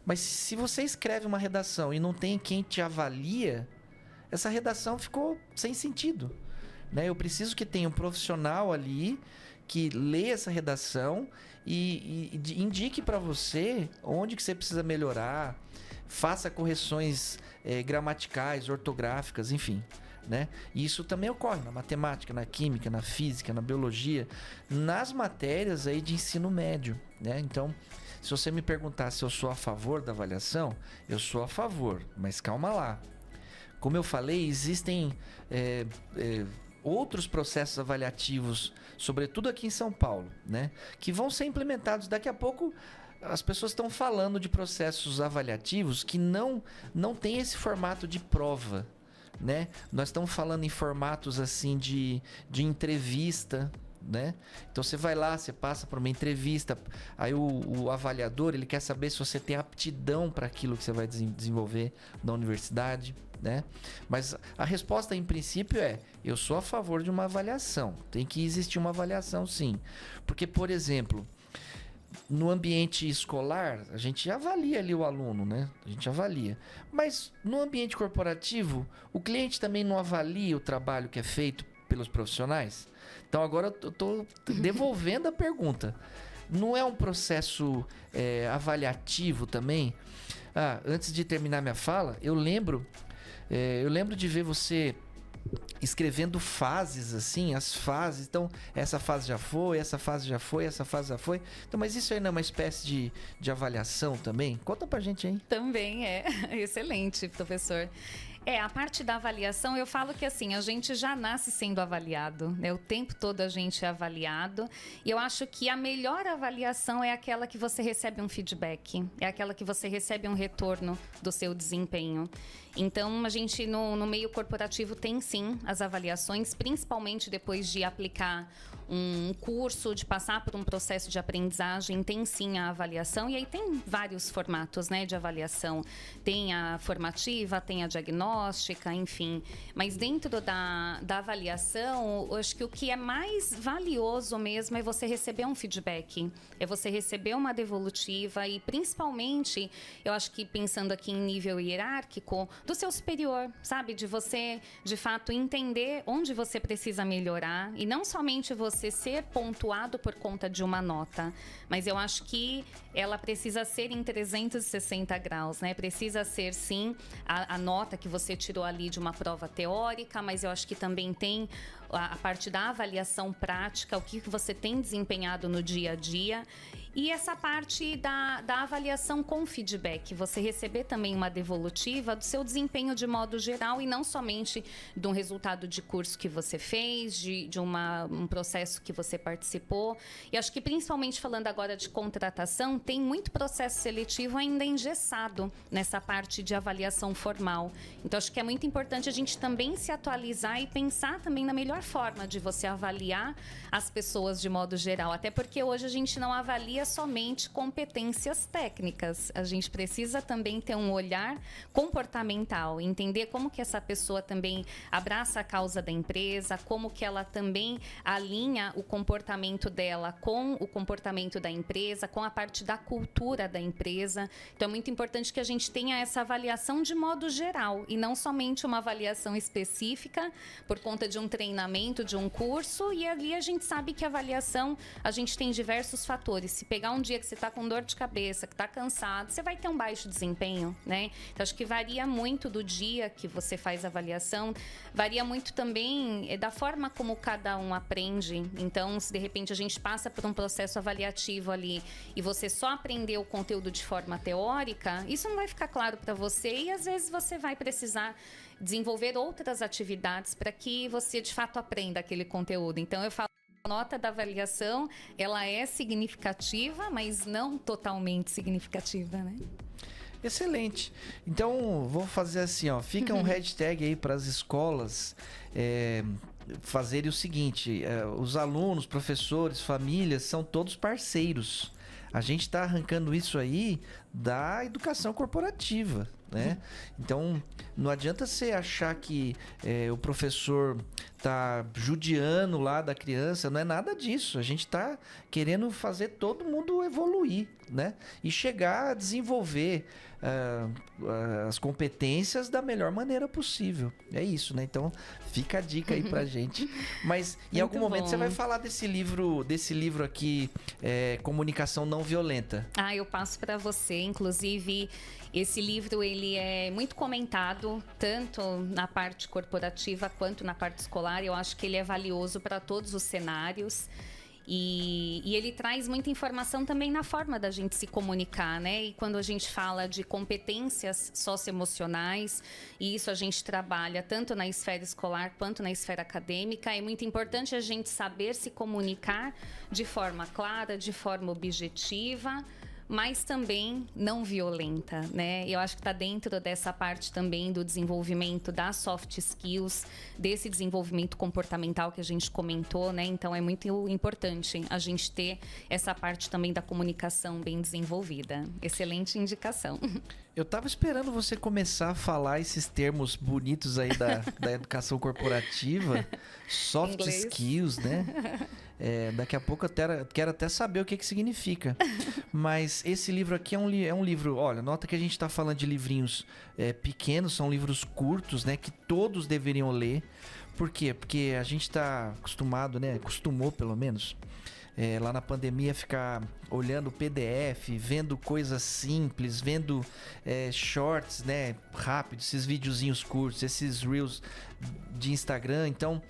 mas se você escreve uma redação e não tem quem te avalia, essa redação ficou sem sentido. Né? Eu preciso que tenha um profissional ali que lê essa redação e indique para você onde que você precisa melhorar, faça correções gramaticais, ortográficas, enfim. Né? E isso também ocorre na matemática, na química, na física, na biologia, nas matérias aí de ensino médio. Né? Então, se você me perguntar se eu sou a favor da avaliação, eu sou a favor, mas calma lá. Como eu falei, existem outros processos avaliativos, sobretudo aqui em São Paulo, né, que vão ser implementados. Daqui a pouco as pessoas estão falando de processos avaliativos que não tem esse formato de prova, né? Nós estamos falando em formatos assim de entrevista, né? Então você vai lá, você passa por uma entrevista, aí o avaliador, ele quer saber se você tem aptidão para aquilo que você vai desenvolver na universidade, né? Mas a resposta em princípio eu sou a favor de uma avaliação. Tem que existir uma avaliação, sim. Porque, por exemplo, no ambiente escolar, a gente avalia ali o aluno, né? A gente avalia. Mas no ambiente corporativo, o cliente também não avalia o trabalho que é feito pelos profissionais? Então agora eu estou devolvendo a pergunta. Não é um processo avaliativo também? Antes de terminar minha fala, eu lembro de ver você escrevendo fases, assim, as fases. Então, essa fase já foi, essa fase já foi, essa fase já foi. Então, mas isso aí não é uma espécie de avaliação também? Conta pra gente aí. Também é. Excelente, professor. A parte da avaliação, eu falo que assim, a gente já nasce sendo avaliado, né? O tempo todo a gente é avaliado. E eu acho que a melhor avaliação é aquela que você recebe um feedback, é aquela que você recebe um retorno do seu desempenho. Então, a gente no meio corporativo tem sim as avaliações, principalmente depois de aplicar um curso, de passar por um processo de aprendizagem, tem sim a avaliação. E aí tem vários formatos, né, de avaliação. Tem a formativa, tem a diagnóstica, diagnóstica, enfim. Mas dentro da avaliação, eu acho que o que é mais valioso mesmo é você receber um feedback, é você receber uma devolutiva e, principalmente, eu acho que pensando aqui em nível hierárquico, do seu superior, sabe? De você, de fato, entender onde você precisa melhorar e não somente você ser pontuado por conta de uma nota, mas eu acho que ela precisa ser em 360 graus, né? Precisa ser, sim, a nota que você tirou ali de uma prova teórica, mas eu acho que também tem a parte da avaliação prática, o que você tem desempenhado no dia a dia. E essa parte da avaliação com feedback, você receber também uma devolutiva do seu desempenho de modo geral e não somente de um resultado de curso que você fez, de um processo que você participou. E acho que principalmente falando agora de contratação, tem muito processo seletivo ainda engessado nessa parte de avaliação formal. Então acho que é muito importante a gente também se atualizar e pensar também na melhor forma de você avaliar as pessoas de modo geral. Até porque hoje a gente não avalia somente competências técnicas. A gente precisa também ter um olhar comportamental, entender como que essa pessoa também abraça a causa da empresa, como que ela também alinha o comportamento dela com o comportamento da empresa, com a parte da cultura da empresa. Então é muito importante que a gente tenha essa avaliação de modo geral e não somente uma avaliação específica por conta de um treinamento, de um curso, e ali a gente sabe que a avaliação, a gente tem diversos fatores. Se pegar um dia que você está com dor de cabeça, que está cansado, você vai ter um baixo desempenho, né? Então, acho que varia muito do dia que você faz a avaliação, varia muito também da forma como cada um aprende. Então, se de repente a gente passa por um processo avaliativo ali e você só aprendeu o conteúdo de forma teórica, isso não vai ficar claro para você e às vezes você vai precisar desenvolver outras atividades para que você de fato aprenda aquele conteúdo. Então, eu falo, a nota da avaliação, ela é significativa, mas não totalmente significativa, né? Excelente. Então, vou fazer assim, ó, fica um hashtag aí para as escolas fazerem o seguinte, os alunos, professores, famílias, são todos parceiros. A gente está arrancando isso aí da educação corporativa, né? Então, não adianta você achar que o professor tá judiando lá da criança, não é nada disso. A gente tá querendo fazer todo mundo evoluir, né? E chegar a desenvolver as competências da melhor maneira possível. É isso, né? Então, fica a dica aí pra gente. Mas em algum momento você vai falar desse livro aqui, Comunicação Não Violenta. Ah, eu passo para você. Inclusive, esse livro ele é muito comentado, tanto na parte corporativa quanto na parte escolar. Eu acho que ele é valioso para todos os cenários. E ele traz muita informação também na forma da gente se comunicar, né? E quando a gente fala de competências socioemocionais, e isso a gente trabalha tanto na esfera escolar quanto na esfera acadêmica, é muito importante a gente saber se comunicar de forma clara, de forma objetiva, mas também não violenta, né? Eu acho que está dentro dessa parte também do desenvolvimento das soft skills, desse desenvolvimento comportamental que a gente comentou, né? Então, é muito importante a gente ter essa parte também da comunicação bem desenvolvida. Excelente indicação. Eu tava esperando você começar a falar esses termos bonitos aí da educação corporativa, soft Inglês. skills, né? Daqui a pouco eu quero até saber o que significa. Mas esse livro aqui é um livro... Olha, nota que a gente está falando de livrinhos pequenos, são livros curtos, né? Que todos deveriam ler. Por quê? Porque a gente está acostumado, né? Acostumou, pelo menos, lá na pandemia, ficar olhando PDF, vendo coisas simples, vendo shorts, né? Rápidos, esses videozinhos curtos, esses reels de Instagram. Então,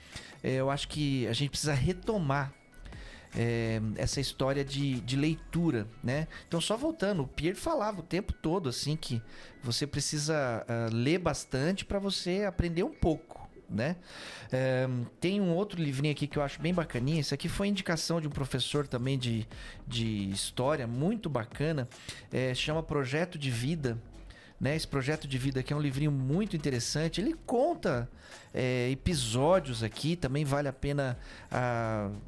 eu acho que a gente precisa retomar essa história de leitura, né? Então, só voltando, o Pierre falava o tempo todo assim que você precisa ler bastante para você aprender um pouco, né? Tem um outro livrinho aqui que eu acho bem bacaninha. Esse aqui foi indicação de um professor também de história, muito bacana. Chama Projeto de Vida, né? Esse Projeto de Vida aqui é um livrinho muito interessante. Ele conta episódios aqui, também vale a pena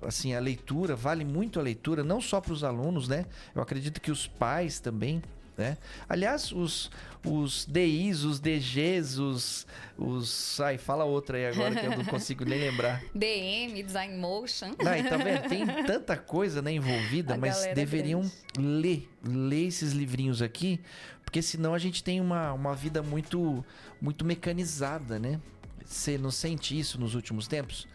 assim, a leitura, vale muito a leitura, não só para os alunos, né? Eu acredito que os pais também né? Aliás, os DIs, os DGs, ai, fala outra aí agora que eu não consigo nem lembrar. DM, Design Motion. Não, tá vendo? Tem tanta coisa, né, envolvida, mas deveriam ler esses livrinhos aqui, porque senão a gente tem uma vida muito, muito mecanizada, né? Você não sente isso nos últimos tempos?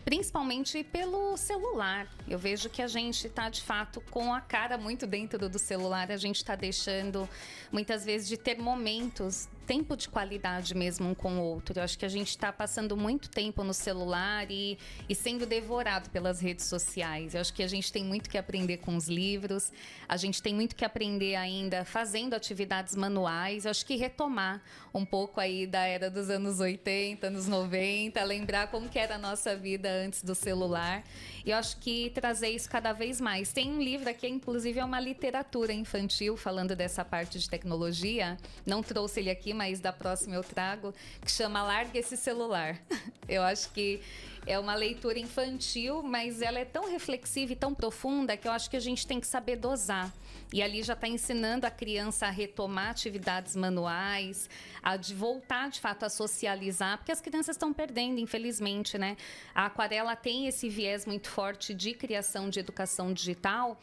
Principalmente pelo celular. Eu vejo que a gente está, de fato, com a cara muito dentro do celular. A gente está deixando, muitas vezes, de ter momentos, tempo de qualidade mesmo um com o outro. Eu acho que a gente está passando muito tempo no celular e sendo devorado pelas redes sociais. Eu acho que a gente tem muito que aprender com os livros. A gente tem muito que aprender ainda fazendo atividades manuais. Eu acho que retomar um pouco aí da era dos anos 80, anos 90, lembrar como que era a nossa vida antes do celular. E eu acho que trazer isso cada vez mais. Tem um livro aqui, inclusive é uma literatura infantil falando dessa parte de tecnologia. Não trouxe ele aqui, mas da próxima eu trago, que chama Larga Esse Celular. Eu acho que é uma leitura infantil, mas ela é tão reflexiva e tão profunda que eu acho que a gente tem que saber dosar. E ali já está ensinando a criança a retomar atividades manuais, de voltar, de fato, a socializar, porque as crianças estão perdendo, infelizmente, né? A aquarela tem esse viés muito forte de criação de educação digital.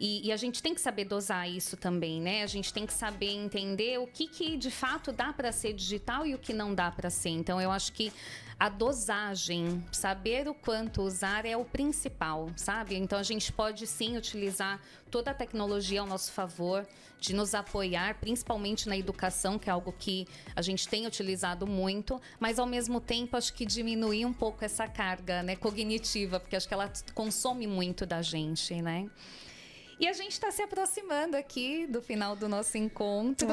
E a gente tem que saber dosar isso também, né? A gente tem que saber entender o que de fato dá para ser digital e o que não dá para ser. Então, eu acho que a dosagem, saber o quanto usar é o principal, sabe? Então, a gente pode sim utilizar toda a tecnologia ao nosso favor, de nos apoiar, principalmente na educação, que é algo que a gente tem utilizado muito, mas ao mesmo tempo acho que diminuir um pouco essa carga, né, cognitiva, porque acho que ela consome muito da gente, né? E a gente está se aproximando aqui do final do nosso encontro.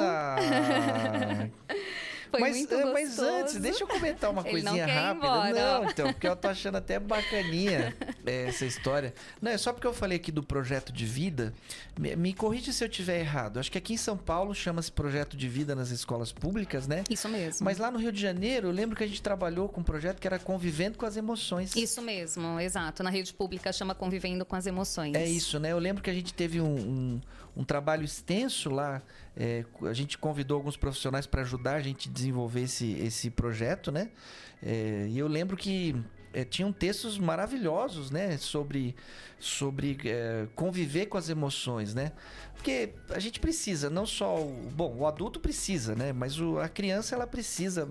Foi muito gostoso. Mas antes, deixa eu comentar uma coisinha rápida. Embora. Não, então, porque eu tô achando até bacaninha essa história. Não, é só porque eu falei aqui do projeto de vida. Me corrige se eu estiver errado. Acho que aqui em São Paulo chama-se projeto de vida nas escolas públicas, né? Isso mesmo. Mas lá no Rio de Janeiro, eu lembro que a gente trabalhou com um projeto que era Convivendo com as Emoções. Isso mesmo, exato. Na rede pública chama Convivendo com as Emoções. É isso, né? Eu lembro que a gente teve um trabalho extenso lá. A gente convidou alguns profissionais para ajudar a gente a desenvolver esse projeto, né? E eu lembro que tinham textos maravilhosos, né? Sobre conviver com as emoções, né? Porque a gente precisa, não só... o adulto precisa, né? Mas a criança, ela precisa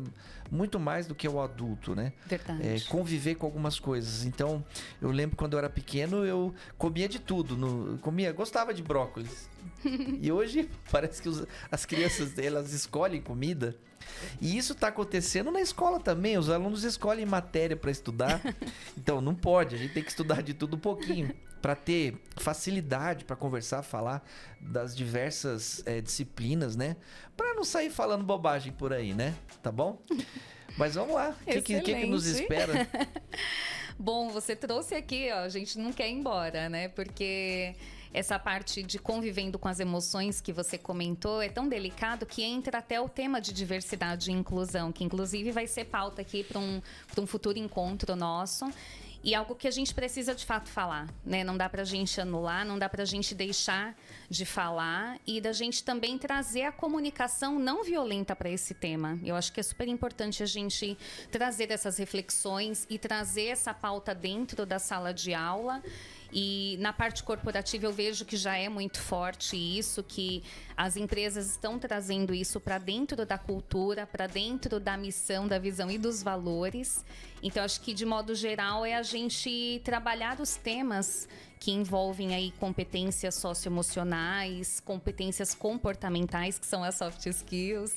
muito mais do que o adulto, né? Verdade. Conviver com algumas coisas. Então, eu lembro quando eu era pequeno, eu comia de tudo. Gostava de brócolis. E hoje, parece que as crianças, elas escolhem comida. E isso está acontecendo na escola também. Os alunos escolhem matéria para estudar. Então, não pode. A gente tem que estudar de tudo um pouquinho para ter facilidade para conversar, falar das diversas disciplinas, né? Para não sair falando bobagem por aí, né? Tá bom? Mas vamos lá. O que nos espera? Bom, você trouxe aqui, ó, a gente não quer ir embora, né? Porque essa parte de convivendo com as emoções que você comentou é tão delicado que entra até o tema de diversidade e inclusão, que inclusive vai ser pauta aqui para um futuro encontro nosso. E algo que a gente precisa de fato falar, né? Não dá pra gente anular, não dá pra gente deixar de falar e da gente também trazer a comunicação não violenta para esse tema. Eu acho que é super importante a gente trazer essas reflexões e trazer essa pauta dentro da sala de aula. E na parte corporativa eu vejo que já é muito forte isso, que as empresas estão trazendo isso para dentro da cultura, para dentro da missão, da visão e dos valores. Então, acho que de modo geral é a gente trabalhar os temas que envolvem aí competências socioemocionais, competências comportamentais, que são as soft skills,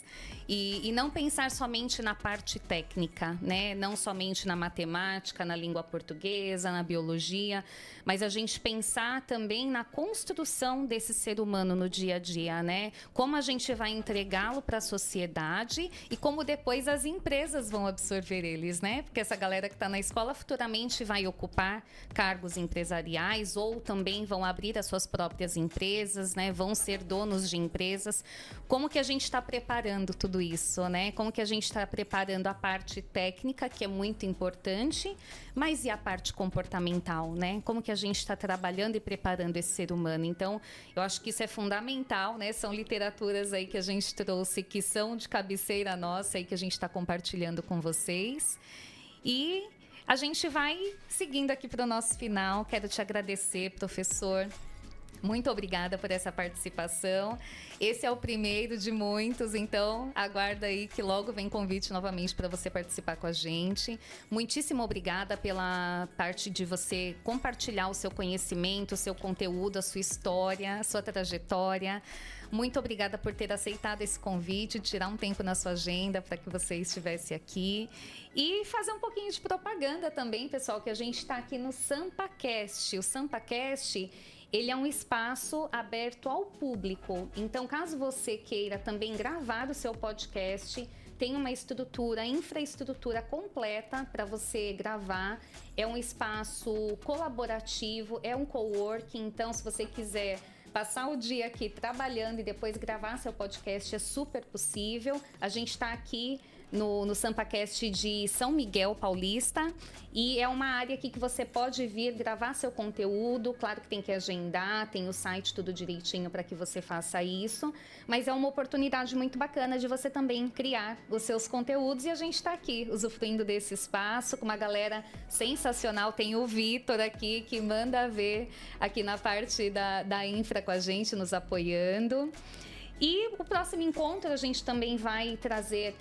e não pensar somente na parte técnica, né? Não somente na matemática, na língua portuguesa, na biologia, mas a gente pensar também na construção desse ser humano no dia a dia, né? Como a gente vai entregá-lo para a sociedade e como depois as empresas vão absorver eles, né? Porque essa galera que está na escola futuramente vai ocupar cargos empresariais profissionais ou também vão abrir as suas próprias empresas, né? Vão ser donos de empresas. Como que a gente está preparando tudo isso, né? Como que a gente está preparando a parte técnica, que é muito importante, mas e a parte comportamental, né? Como que a gente está trabalhando e preparando esse ser humano? Então, eu acho que isso é fundamental, né? São literaturas aí que a gente trouxe que são de cabeceira nossa e que a gente está compartilhando com vocês. E a gente vai seguindo aqui para o nosso final. Quero te agradecer, professor. Muito obrigada por essa participação. Esse é o primeiro de muitos, então aguarda aí que logo vem convite novamente para você participar com a gente. Muitíssimo obrigada pela parte de você compartilhar o seu conhecimento, o seu conteúdo, a sua história, a sua trajetória. Muito obrigada por ter aceitado esse convite, tirar um tempo na sua agenda para que você estivesse aqui. E fazer um pouquinho de propaganda também, pessoal, que a gente está aqui no SampaCast. O SampaCast, ele é um espaço aberto ao público. Então, caso você queira também gravar o seu podcast, tem uma infraestrutura completa para você gravar. É um espaço colaborativo, é um coworking. Então, se você quiser passar o dia aqui trabalhando e depois gravar seu podcast, é super possível. A gente está aqui no SampaCast de São Miguel Paulista, e é uma área aqui que você pode vir gravar seu conteúdo. Claro que tem que agendar, tem o site tudo direitinho para que você faça isso, mas é uma oportunidade muito bacana de você também criar os seus conteúdos, e a gente está aqui usufruindo desse espaço com uma galera sensacional. Tem o Vitor aqui que manda ver aqui na parte da infra com a gente, nos apoiando. E o próximo encontro a gente também vai trazer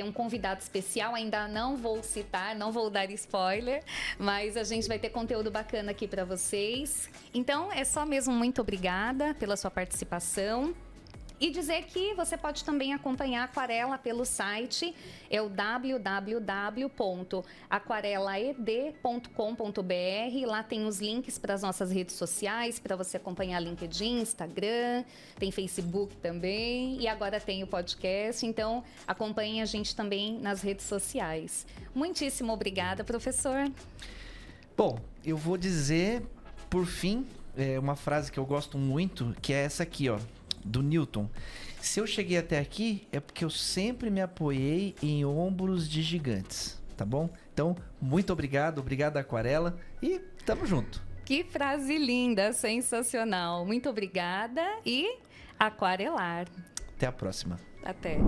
um convidado especial. Ainda não vou citar, não vou dar spoiler, mas a gente vai ter conteúdo bacana aqui para vocês. Então é só mesmo muito obrigada pela sua participação. E dizer que você pode também acompanhar a Aquarela pelo site, é o www.aquarelaed.com.br. Lá tem os links para as nossas redes sociais, para você acompanhar LinkedIn, Instagram, tem Facebook também, e agora tem o podcast. Então, acompanhe a gente também nas redes sociais. Muitíssimo obrigada, professor. Bom, eu vou dizer, por fim, uma frase que eu gosto muito, que é essa aqui, ó, do Newton. Se eu cheguei até aqui, é porque eu sempre me apoiei em ombros de gigantes, tá bom? Então, muito obrigado, Aquarela, e tamo junto. Que frase linda, sensacional. Muito obrigada e aquarelar. Até a próxima. Até.